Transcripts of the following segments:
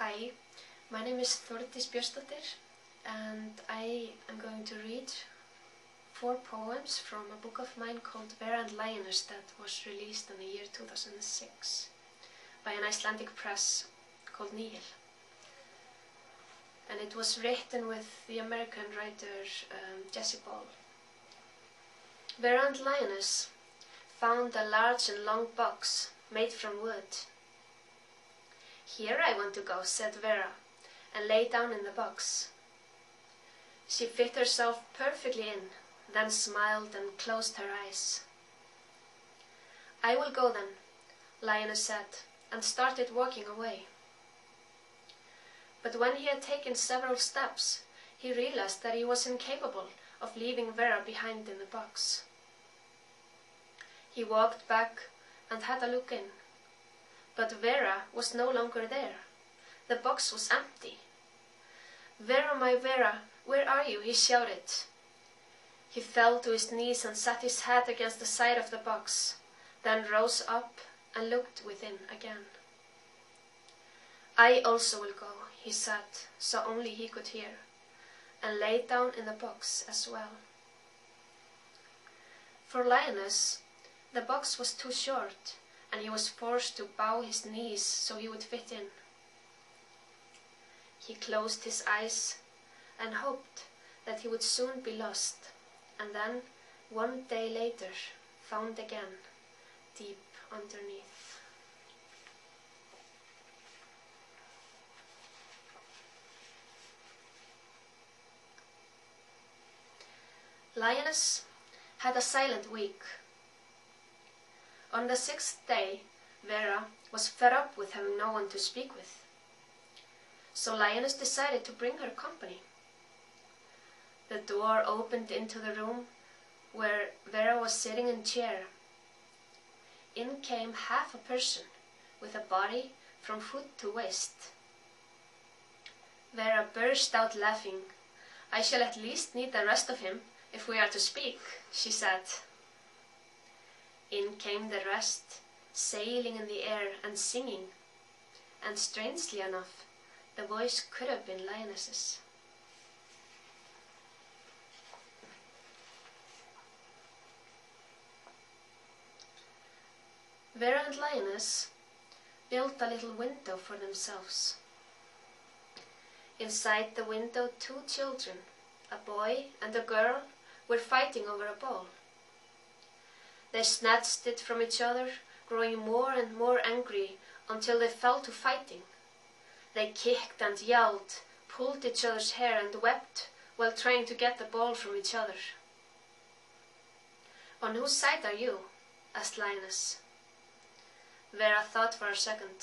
Hi, my name is Thórdís Björnsdóttir and I am going to read 4 poems from a book of mine called Vera and Lioness that was released in the year 2006 by an Icelandic press called Níl. And it was written with the American writer Jessie Ball. Vera and Lioness found a large and long box made from wood. "Here I want to go," said Vera, and lay down in the box. She fit herself perfectly in, then smiled and closed her eyes. "I will go then," Lioness said, and started walking away. But when he had taken several steps, he realized that he was incapable of leaving Vera behind in the box. He walked back and had a look in. But Vera was no longer there. The box was empty. "Vera, my Vera, where are you?" he shouted. He fell to his knees and set his head against the side of the box, then rose up and looked within again. "I also will go," he said, so only he could hear, and lay down in the box as well. For Lioness, the box was too short, and he was forced to bow his knees so he would fit in. He closed his eyes and hoped that he would soon be lost, and then, one day later, found again, deep underneath. Lioness had a silent week. On the 6th day, Vera was fed up with having no one to speak with. So Lioness decided to bring her company. The door opened into the room where Vera was sitting in a chair. In came half a person with a body from foot to waist. Vera burst out laughing. "I shall at least need the rest of him if we are to speak," she said. In came the rest, sailing in the air and singing, and strangely enough, the voice could have been Lioness's. Vera and Lioness built a little window for themselves. Inside the window, 2 children, a boy and a girl, were fighting over a ball. They snatched it from each other, growing more and more angry until they fell to fighting. They kicked and yelled, pulled each other's hair and wept while trying to get the ball from each other. "On whose side are you?" asked Lioness. Vera thought for a second.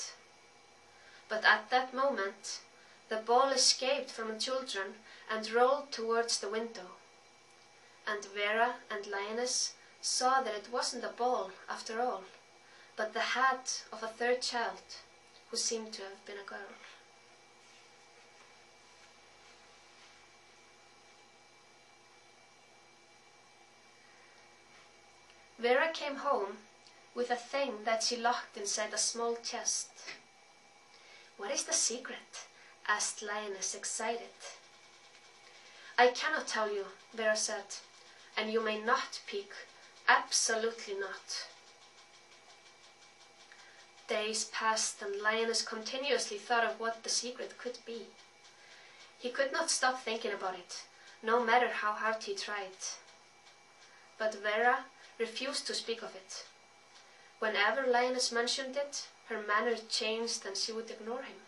But at that moment, the ball escaped from the children and rolled towards the window. And Vera and Lioness saw that it wasn't a ball after all, but the head of a 3rd child, who seemed to have been a girl. Vera came home with a thing that she locked inside a small chest. "What is the secret?" asked Lioness, excited. "I cannot tell you," Vera said, "and you may not peek. Absolutely not." Days passed and Lioness continuously thought of what the secret could be. He could not stop thinking about it, no matter how hard he tried. But Vera refused to speak of it. Whenever Lioness mentioned it, her manner changed and she would ignore him.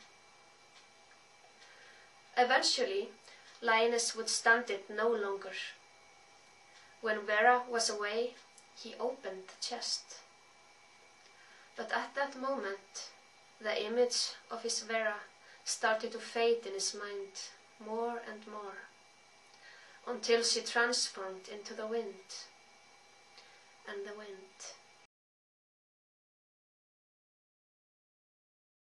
Eventually, Lioness would stand it no longer. When Vera was away, he opened the chest. But at that moment, the image of his Vera started to fade in his mind more and more, until she transformed into the wind. And the wind